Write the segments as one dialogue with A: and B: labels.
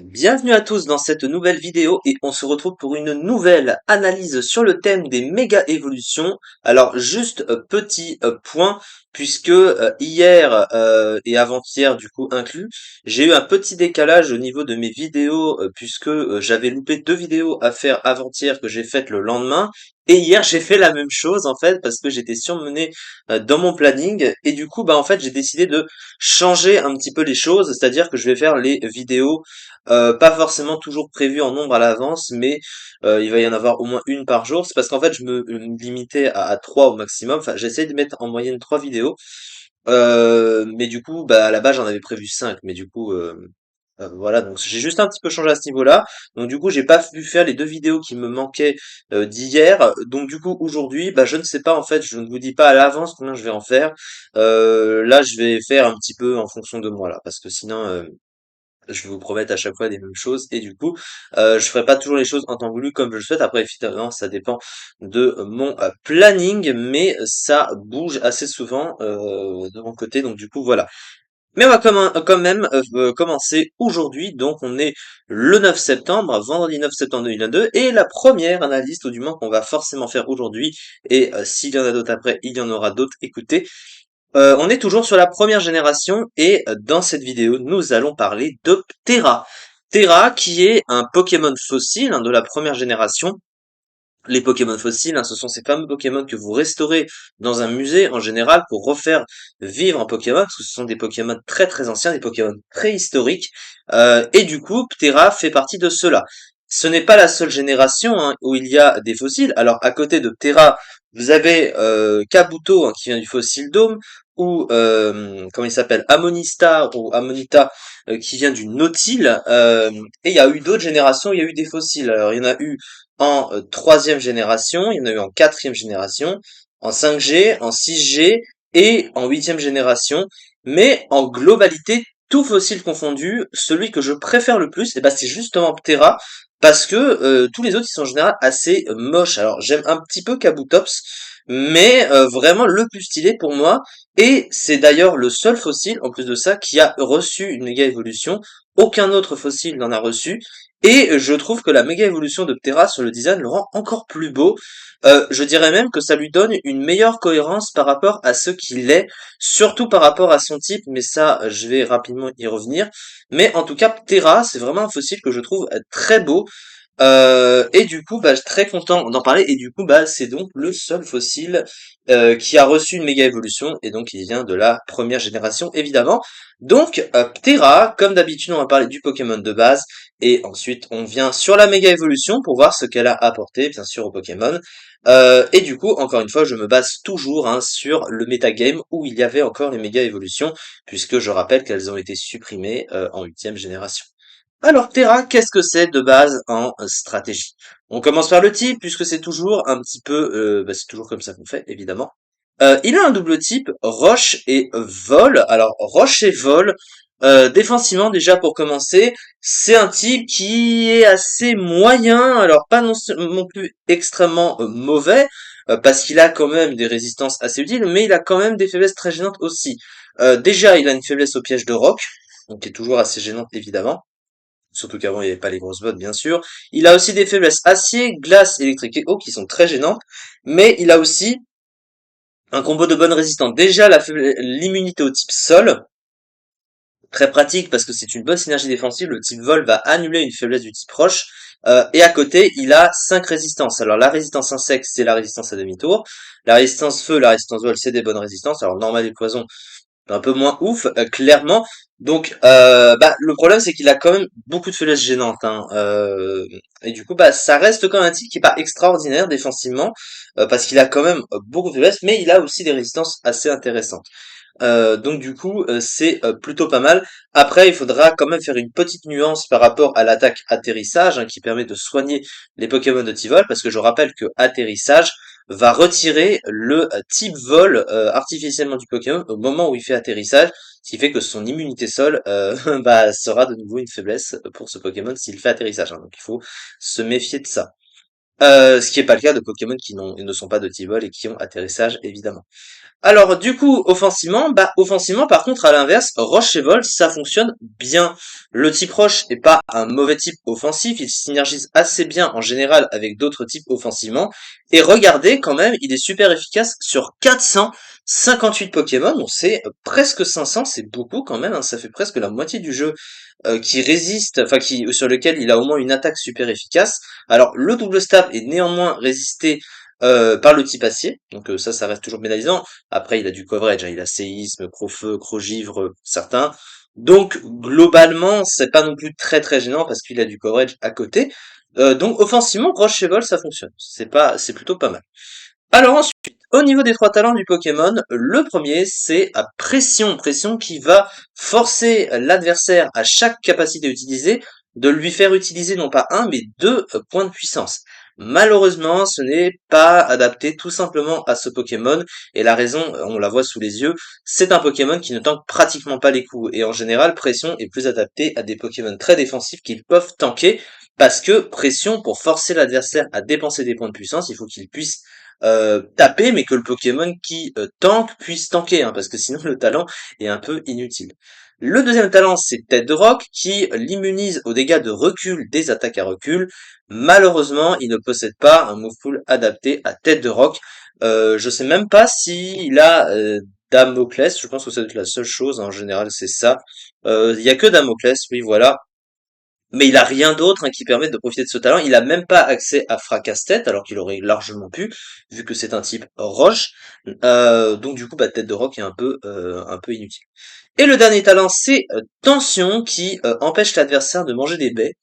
A: Bienvenue à tous dans cette nouvelle vidéo et on se retrouve pour une nouvelle analyse sur le thème des méga évolutions. Alors juste petit point puisque hier et avant-hier du coup inclus, j'ai eu un petit décalage au niveau de mes vidéos puisque j'avais loupé deux vidéos à faire avant-hier que j'ai faites le lendemain. Et hier j'ai fait la même chose en fait parce que j'étais surmené dans mon planning et du coup en fait j'ai décidé de changer un petit peu les choses, c'est-à-dire que je vais faire les vidéos pas forcément toujours prévu en nombre à l'avance, mais il va y en avoir au moins une par jour. C'est parce qu'en fait, je me limitais à 3 au maximum. Enfin, j'essaie de mettre en moyenne 3 vidéos. Mais du coup, à la base, j'en avais prévu 5. Mais du coup, voilà, donc j'ai juste un petit peu changé à ce niveau-là. Donc du coup, j'ai pas pu faire les deux vidéos qui me manquaient d'hier. Donc du coup, aujourd'hui, je ne sais pas en fait, je ne vous dis pas à l'avance combien je vais en faire. Là, je vais faire un petit peu en fonction de moi là, parce que sinon, je vais vous promettre à chaque fois les mêmes choses et du coup je ferai pas toujours les choses en temps voulu comme je le souhaite. Après évidemment ça dépend de mon planning, mais ça bouge assez souvent de mon côté, donc du coup voilà. Mais on va quand même commencer aujourd'hui. Donc on est le 9 septembre, vendredi 9 septembre 2022, et la première analyse tout du moins qu'on va forcément faire aujourd'hui, et s'il y en a d'autres après il y en aura d'autres, écoutez. On est toujours sur la première génération et dans cette vidéo, nous allons parler de Ptera. Ptera qui est un Pokémon fossile de la première génération. Les Pokémon fossiles, ce sont ces fameux Pokémon que vous restaurez dans un musée en général pour refaire vivre un Pokémon, parce que ce sont des Pokémon très très anciens, des Pokémon préhistoriques. Et du coup, Ptera fait partie de cela. Ce n'est pas la seule génération où il y a des fossiles. Alors à côté de Ptera, vous avez Kabuto qui vient du fossile Dôme, ou comment il s'appelle, Amonista ou Amonita qui vient du Nautile. Et il y a eu d'autres générations, il y a eu des fossiles. Alors il y en a eu en troisième génération, il y en a eu en quatrième génération, en 5G, en 6G et en huitième génération. Mais en globalité, tout fossile confondu, celui que je préfère le plus, c'est justement Ptera, parce que tous les autres ils sont en général assez moches. Alors j'aime un petit peu Kabutops, mais vraiment le plus stylé pour moi, et c'est d'ailleurs le seul fossile en plus de ça qui a reçu une méga évolution. Aucun autre fossile n'en a reçu. Et je trouve que la méga évolution de Ptera sur le design le rend encore plus beau. Je dirais même que ça lui donne une meilleure cohérence par rapport à ce qu'il est, surtout par rapport à son type, mais ça, je vais rapidement y revenir. Mais en tout cas, Ptera, c'est vraiment un fossile que je trouve très beau. Et du coup, je suis très content d'en parler. Et du coup, c'est donc le seul fossile qui a reçu une méga évolution. Et donc, il vient de la première génération, évidemment. Donc, Ptera, comme d'habitude, on va parler du Pokémon de base. Et ensuite, on vient sur la méga évolution pour voir ce qu'elle a apporté, bien sûr, au Pokémon. Et du coup, encore une fois, je me base toujours sur le metagame où il y avait encore les méga évolutions, puisque je rappelle qu'elles ont été supprimées en huitième génération. Alors Terra, qu'est-ce que c'est de base en stratégie? On commence par le type, puisque c'est toujours un petit peu, c'est toujours comme ça qu'on fait, évidemment. Il a un double type, roche et vol. Alors roche et vol, défensivement déjà pour commencer, c'est un type qui est assez moyen, alors pas non plus extrêmement mauvais, parce qu'il a quand même des résistances assez utiles, mais il a quand même des faiblesses très gênantes aussi. Déjà, il a une faiblesse au piège de roc, donc qui est toujours assez gênante évidemment. Surtout qu'avant, il n'y avait pas les grosses bottes, bien sûr. Il a aussi des faiblesses acier, glace, électrique et eau qui sont très gênantes. Mais il a aussi un combo de bonnes résistantes. Déjà, l'immunité au type sol. Très pratique parce que c'est une bonne synergie défensive. Le type vol va annuler une faiblesse du type roche. Et à côté, il a 5 résistances. Alors la résistance insecte, c'est la résistance à demi-tour. La résistance feu, la résistance vol, c'est des bonnes résistances. Alors normal et poison, un peu moins ouf, clairement. Donc, le problème c'est qu'il a quand même beaucoup de faiblesses gênantes, et du coup, ça reste quand même un type qui est pas extraordinaire défensivement, parce qu'il a quand même beaucoup de faiblesses, mais il a aussi des résistances assez intéressantes. Donc du coup, c'est plutôt pas mal. Après, il faudra quand même faire une petite nuance par rapport à l'attaque atterrissage, qui permet de soigner les Pokémon de type vol, parce que je rappelle que atterrissage va retirer le type vol artificiellement du Pokémon au moment où il fait atterrissage, ce qui fait que son immunité sol sera de nouveau une faiblesse pour ce Pokémon s'il fait atterrissage, donc il faut se méfier de ça. Ce qui est pas le cas de Pokémon qui ne sont pas de type vol et qui ont atterrissage évidemment. Alors du coup, offensivement par contre à l'inverse, Roche et Vol, ça fonctionne bien. Le type Roche est pas un mauvais type offensif, il synergise assez bien en général avec d'autres types offensivement. Et regardez quand même, il est super efficace sur 458 Pokémon, donc c'est presque 500, c'est beaucoup quand même, hein, ça fait presque la moitié du jeu qui résiste, enfin qui sur lequel il a au moins une attaque super efficace. Alors le double stab est néanmoins résisté par le type acier, donc ça reste toujours pénalisant. Après, il a du coverage, hein, il a séisme, crot-feu, crot-givre, certains. Donc, globalement, c'est pas non plus très très gênant parce qu'il a du coverage à côté. Donc, offensivement, Roche Cheval, ça fonctionne. C'est plutôt pas mal. Alors ensuite, au niveau des trois talents du Pokémon, le premier, c'est à pression. Pression qui va forcer l'adversaire à chaque capacité utilisée de lui faire utiliser non pas un, mais deux points de puissance. Malheureusement, ce n'est pas adapté tout simplement à ce Pokémon, et la raison, on la voit sous les yeux, c'est un Pokémon qui ne tank pratiquement pas les coups, et en général, pression est plus adapté à des Pokémon très défensifs qui peuvent tanker, parce que pression, pour forcer l'adversaire à dépenser des points de puissance, il faut qu'il puisse taper, mais que le Pokémon qui tank puisse tanker, hein, parce que sinon le talent est un peu inutile. Le deuxième talent, c'est Tête de Roc, qui l'immunise aux dégâts de recul des attaques à recul. Malheureusement, il ne possède pas un move pool adapté à Tête de Roc. Je sais même pas s'il a Damoclès, je pense que c'est la seule chose, hein, en général c'est ça. Il y a que Damoclès, oui voilà. Mais il a rien d'autre hein, qui permette de profiter de ce talent. Il a même pas accès à Fracasse-Tête, alors qu'il aurait largement pu, vu que c'est un type roche. Donc du coup, Tête de Roc est un peu inutile. Et le dernier talent, c'est Tension, qui empêche l'adversaire de manger des baies.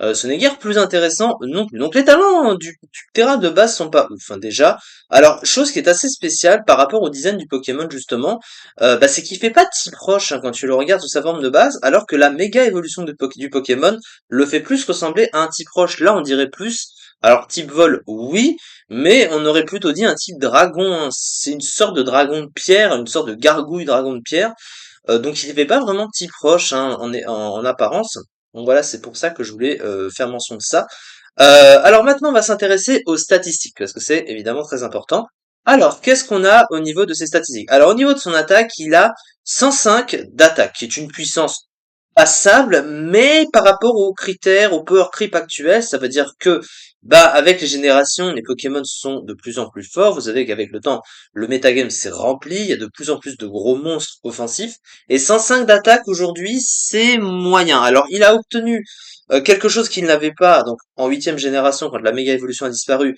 A: Ce n'est guère plus intéressant non plus. Donc les talents du terrain de base sont pas ouf, hein, déjà. Alors, chose qui est assez spéciale par rapport au design du Pokémon justement, c'est qu'il fait pas type roche hein, quand tu le regardes sous sa forme de base, alors que la méga évolution du Pokémon le fait plus ressembler à un type roche. Là, on dirait plus, alors type vol, oui, mais on aurait plutôt dit un type dragon, hein. C'est une sorte de dragon de pierre, une sorte de gargouille dragon de pierre. Donc il fait pas vraiment type roche hein, en apparence. Donc voilà, c'est pour ça que je voulais faire mention de ça. Alors maintenant, on va s'intéresser aux statistiques, parce que c'est évidemment très important. Alors, qu'est-ce qu'on a au niveau de ses statistiques? Alors, au niveau de son attaque, il a 105 d'attaque, qui est une puissance passable, mais par rapport aux critères, au power creep actuel, ça veut dire que, avec les générations, les Pokémon sont de plus en plus forts. Vous savez qu'avec le temps, le metagame s'est rempli, il y a de plus en plus de gros monstres offensifs, et 105 d'attaque aujourd'hui, c'est moyen. Alors, il a obtenu quelque chose qu'il n'avait pas, donc en huitième génération, quand la méga évolution a disparu,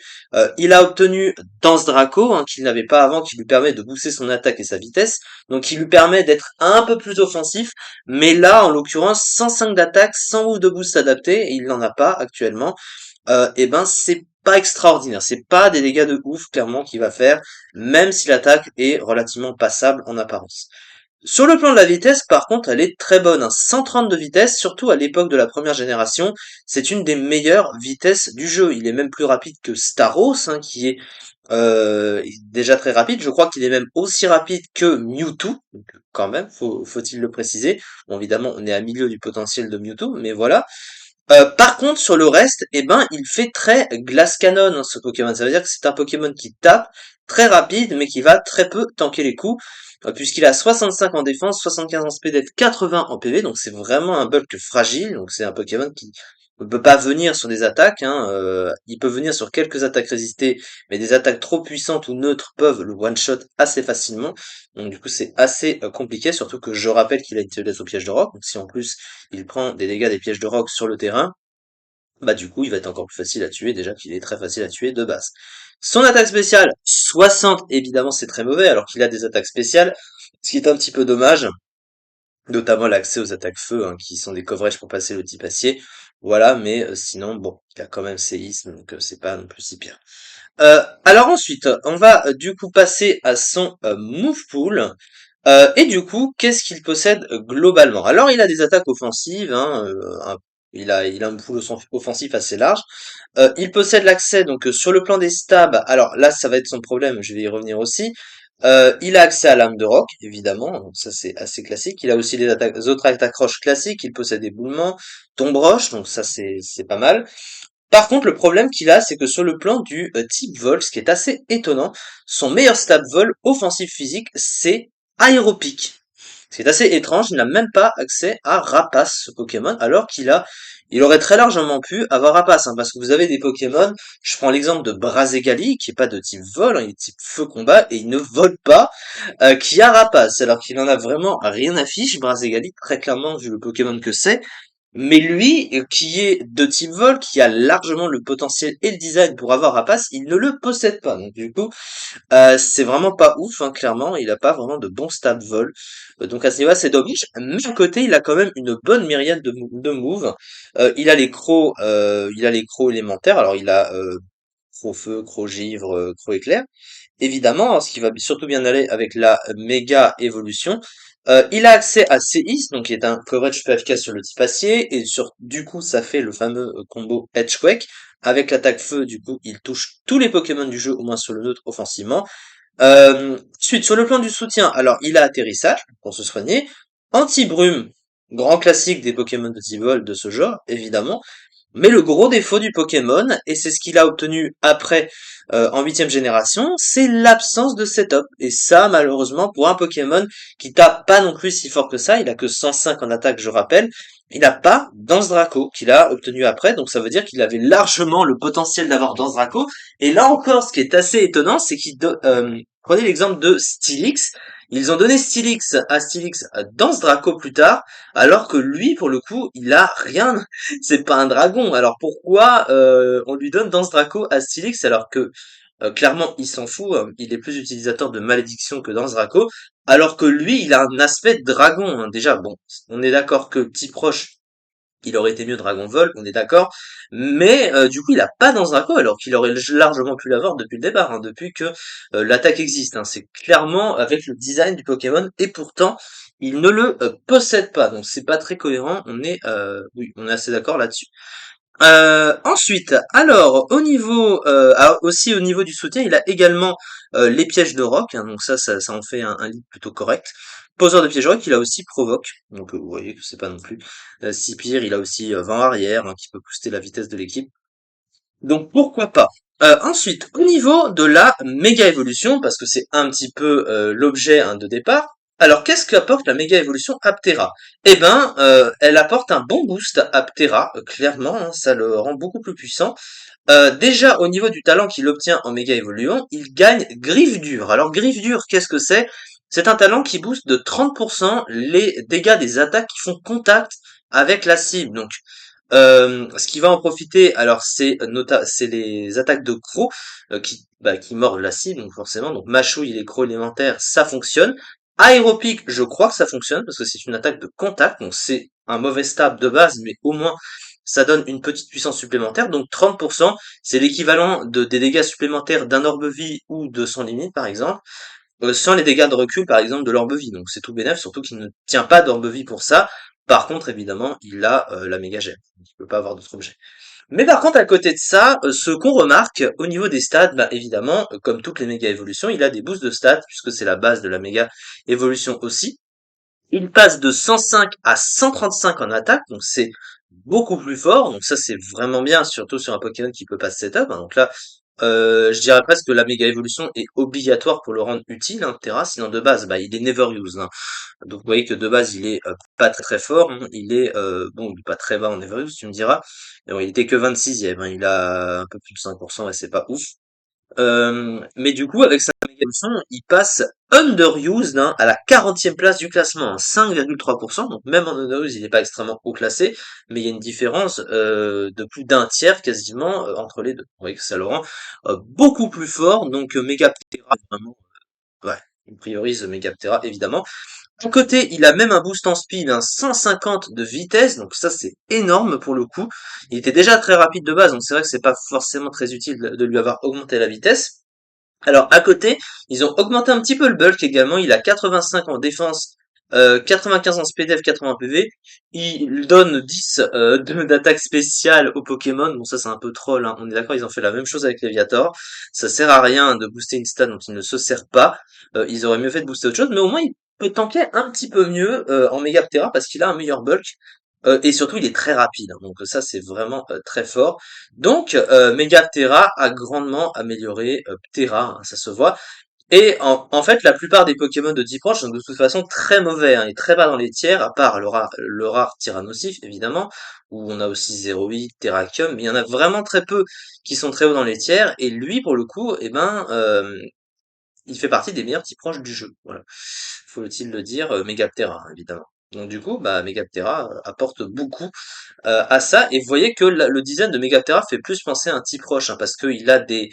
A: il a obtenu Danse Draco, hein, qu'il n'avait pas avant, qui lui permet de booster son attaque et sa vitesse, donc qui lui permet d'être un peu plus offensif, mais là, en l'occurrence, 105 d'attaque, sans move de boost adapté, et il n'en a pas actuellement, et ben c'est pas extraordinaire, c'est pas des dégâts de ouf clairement qu'il va faire, même si l'attaque est relativement passable en apparence. Sur le plan de la vitesse, par contre, elle est très bonne, hein. 130 de vitesse, surtout à l'époque de la première génération, c'est une des meilleures vitesses du jeu. Il est même plus rapide que Staros, hein, qui est déjà très rapide. Je crois qu'il est même aussi rapide que Mewtwo, donc, quand même, faut-il le préciser. Bon, évidemment, on est à milieu du potentiel de Mewtwo, mais voilà. Par contre, sur le reste, il fait très glace canon, hein, ce Pokémon. Ça veut dire que c'est un Pokémon qui tape, très rapide, mais qui va très peu tanker les coups, puisqu'il a 65 en défense, 75 en speed, 80 en PV, donc c'est vraiment un bulk fragile, donc c'est un Pokémon qui ne peut pas venir sur des attaques, hein, il peut venir sur quelques attaques résistées, mais des attaques trop puissantes ou neutres peuvent le one-shot assez facilement, donc du coup c'est assez compliqué, surtout que je rappelle qu'il a une faiblesse au piège de roc, donc si en plus il prend des dégâts des pièges de roc sur le terrain, du coup il va être encore plus facile à tuer, déjà qu'il est très facile à tuer de base. Son attaque spéciale, 60, évidemment c'est très mauvais, alors qu'il a des attaques spéciales, ce qui est un petit peu dommage, notamment l'accès aux attaques feu, hein, qui sont des coverages pour passer le type acier, voilà, mais sinon, bon, il a quand même séisme, donc c'est pas non plus si pire. Alors ensuite, on va du coup passer à son move pool. Et du coup, qu'est-ce qu'il possède globalement? Alors, il a des attaques offensives, hein, il a un pool offensif assez large. Il possède l'accès donc sur le plan des stabs. Alors là, ça va être son problème. Je vais y revenir aussi. Il a accès à l'âme de roc, évidemment. Donc ça, c'est assez classique. Il a aussi les autres attaques roches classiques. Il possède éboulement, tombe roche. Donc ça, c'est pas mal. Par contre, le problème qu'il a, c'est que sur le plan du type vol, ce qui est assez étonnant, son meilleur stat vol offensif physique, c'est aéropique. Ce qui est assez étrange, il n'a même pas accès à Rapace, ce Pokémon, alors il aurait très largement pu avoir Rapace, hein, parce que vous avez des Pokémon, je prends l'exemple de Brazegali, qui est pas de type vol, hein, il est type feu combat, et il ne vole pas, qui a Rapace, alors qu'il en a vraiment rien à fiche, Brazegali, très clairement, vu le Pokémon que c'est, mais lui, qui est de type vol, qui a largement le potentiel et le design pour avoir Rapace, il ne le possède pas. Donc du coup, c'est vraiment pas ouf, hein, clairement, il a pas vraiment de bon stat vol. Donc à ce niveau-là, c'est dommage. Mais à côté, il a quand même une bonne myriade de moves. Il a les crocs élémentaires. Alors il a croc feu, croc givre, croc éclair. Évidemment, hein, ce qui va surtout bien aller avec la méga évolution. Il a accès à Séis, donc qui est un coverage peu efficace sur le type acier, et du coup, ça fait le fameux combo Edgequake. Avec l'attaque feu, du coup, il touche tous les Pokémon du jeu, au moins sur le neutre offensivement. Ensuite, sur le plan du soutien, alors il a atterrissage pour se soigner, anti-brume, grand classique des Pokémon de type vol de ce genre, évidemment. Mais le gros défaut du Pokémon, et c'est ce qu'il a obtenu après en huitième génération, c'est l'absence de setup. Et ça, malheureusement, pour un Pokémon qui tape pas non plus si fort que ça, il a que 105 en attaque, je rappelle, il n'a pas Danse Draco qu'il a obtenu après, donc ça veut dire qu'il avait largement le potentiel d'avoir Danse Draco. Et là encore, ce qui est assez étonnant, c'est prenez l'exemple de Steelix. Ils ont donné Steelix à Steelix Danse Draco plus tard, alors que lui, pour le coup, il a rien, c'est pas un dragon. Alors pourquoi on lui donne Danse Draco à Steelix alors que clairement il s'en fout, il est plus utilisateur de malédiction que Danse Draco, alors que lui il a un aspect de dragon, hein. Déjà bon, on est d'accord que petit proche il aurait été mieux Dragon Vol, on est d'accord, mais du coup il a pas Danse Draco alors qu'il aurait largement pu l'avoir depuis le départ, hein, depuis que l'attaque existe, hein. C'est clairement avec le design du Pokémon et pourtant il ne le possède pas, donc c'est pas très cohérent, oui, on est assez d'accord là-dessus. Ensuite, alors aussi au niveau du soutien, il a également les pièges de roc, hein, donc ça en fait un lead plutôt correct. Poseur de pièges de roc, il a aussi provoque, donc vous voyez que c'est pas non plus si pire. Il a aussi vent arrière, hein, qui peut booster la vitesse de l'équipe. Donc pourquoi pas. Ensuite, au niveau de la méga évolution, parce que c'est un petit peu l'objet, hein, de départ. Alors qu'est-ce qu'apporte la méga évolution Aptera? Eh ben, elle apporte un bon boost à Aptera, clairement, hein, ça le rend beaucoup plus puissant. Déjà au niveau du talent qu'il obtient en méga évoluant, il gagne Griffe Dure. Alors Griffe Dure, qu'est-ce que c'est? C'est un talent qui booste de 30% les dégâts des attaques qui font contact avec la cible. Donc ce qui va en profiter, alors c'est les attaques de crocs qui mordent la cible, donc forcément, donc mâchouille les crocs élémentaires, ça fonctionne. Aéropique, je crois que ça fonctionne parce que c'est une attaque de contact, donc c'est un mauvais stab de base, mais au moins ça donne une petite puissance supplémentaire. Donc 30%, c'est l'équivalent des dégâts supplémentaires d'un orbe-vie ou de son limite par exemple, sans les dégâts de recul, par exemple, de l'orbe-vie. Donc c'est tout bénef, surtout qu'il ne tient pas d'orbe-vie pour ça. Par contre, évidemment, il a la méga gemme. Donc, il peut pas avoir d'autres objets. Mais par contre, à côté de ça, ce qu'on remarque au niveau des stats, bah évidemment, comme toutes les méga évolutions, il a des boosts de stats, puisque c'est la base de la méga évolution aussi. Il passe de 105 à 135 en attaque, donc c'est beaucoup plus fort. Donc ça, c'est vraiment bien, surtout sur un Pokémon qui peut pas se setup, hein. Donc là, je dirais presque que la méga évolution est obligatoire pour le rendre utile, hein, Terra. Sinon de base, bah il est never used, hein. Donc vous voyez que de base, il est pas très très fort, hein. Il est bon, il est pas très bas en never used, tu me diras. Mais bon, il était que 26e, hein. Il a un peu plus de 5%, et c'est pas ouf. Mais du coup, avec sa méga évolution, il passe underused, hein, à la 40e place du classement, hein, 5,3%. Donc même en underused, il n'est pas extrêmement haut classé, mais il y a une différence de plus d'un tiers quasiment entre les deux. Vous voyez que ça le rend beaucoup plus fort. Donc Megaptera, vraiment, ouais, il priorise Megaptera évidemment. À côté, il a même un boost en speed, un 150 de vitesse, donc ça c'est énorme pour le coup. Il était déjà très rapide de base, donc c'est vrai que c'est pas forcément très utile de lui avoir augmenté la vitesse. Alors à côté, ils ont augmenté un petit peu le bulk également. Il a 85 en défense, 95 en SPDF, 80 PV. Il donne 10 d'attaque spéciale aux Pokémon. Bon ça c'est un peu troll, hein. On est d'accord, ils ont fait la même chose avec Léviator. Ça sert à rien de booster une stat dont il ne se sert pas. Ils auraient mieux fait de booster autre chose, mais au moins il peut tanker un petit peu mieux en Megaptera parce qu'il a un meilleur bulk. et surtout il est très rapide, hein, donc ça c'est vraiment très fort. Donc Megathera a grandement amélioré Ptera, hein, ça se voit. Et en fait, la plupart des Pokémon de type roche sont de toute façon très mauvais, hein, et très bas dans les tiers, à part le rare Tyrannosif, évidemment, où on a aussi Zéroïde, Terrakium, mais il y en a vraiment très peu qui sont très hauts dans les tiers, et lui, pour le coup, eh ben, il fait partie des meilleurs types roches du jeu, voilà. Faut-il le dire, Megaptera, hein, évidemment. Donc du coup, bah, Megaptera apporte beaucoup à ça, et vous voyez que le design de Megaptera fait plus penser à un type roche, hein, parce qu'il a des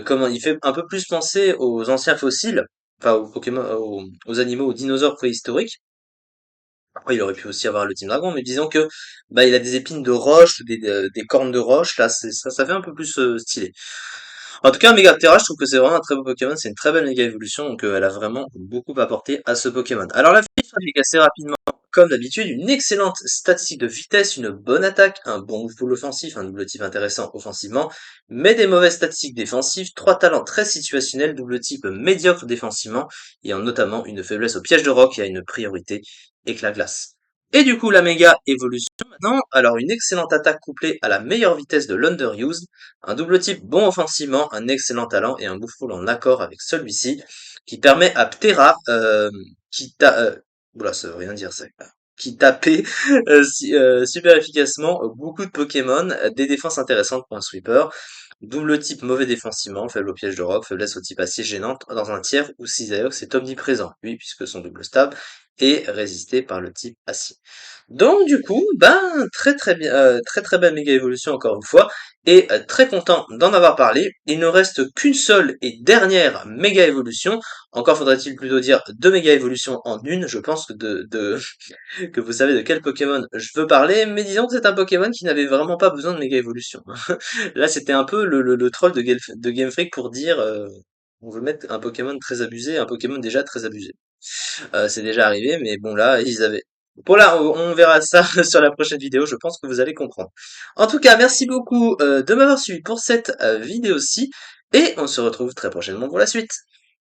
A: comment il fait un peu plus penser aux anciens fossiles, enfin aux Pokémon, aux animaux, aux dinosaures préhistoriques. Après, il aurait pu aussi avoir le Team Dragon, mais disons que bah il a des épines de roche, des cornes de roche. Là, ça fait un peu plus stylé. En tout cas, Megaptera, je trouve que c'est vraiment un très beau Pokémon. C'est une très belle méga évolution, donc elle a vraiment beaucoup apporté à ce Pokémon. Alors la fiche s'applique assez rapidement. Comme d'habitude, une excellente statistique de vitesse, une bonne attaque, un bon full offensif, un double type intéressant offensivement, mais des mauvaises statistiques défensives, trois talents très situationnels, double type médiocre défensivement, ayant notamment une faiblesse au piège de roc et à une priorité éclat glace. Et du coup, la méga évolution maintenant, alors une excellente attaque couplée à la meilleure vitesse de l'underuse, un double type bon offensivement, un excellent talent et un move full en accord avec celui-ci, qui permet à Ptera, qui ta, oula, ça veut rien dire ça, qui tapait super efficacement beaucoup de Pokémon, des défenses intéressantes pour un sweeper, double type mauvais défensivement, faible au piège de roc, faiblesse au type acier gênante dans un tiers ou si d'ailleurs c'est omniprésent, lui puisque son double stab est résisté par le type acier. Donc du coup, ben très bien, très belle méga évolution encore une fois, et très content d'en avoir parlé. Il ne reste qu'une seule et dernière méga évolution. Encore faudrait-il plutôt dire deux méga évolutions en une. Je pense que que vous savez de quel Pokémon je veux parler, mais disons que c'est un Pokémon qui n'avait vraiment pas besoin de méga évolution. Là, c'était un peu le troll de Game Freak pour dire on veut mettre un Pokémon très abusé, un Pokémon déjà très abusé. C'est déjà arrivé, mais bon là, ils avaient. Bon là, on verra ça sur la prochaine vidéo, je pense que vous allez comprendre. En tout cas, merci beaucoup de m'avoir suivi pour cette vidéo-ci, et on se retrouve très prochainement pour la suite.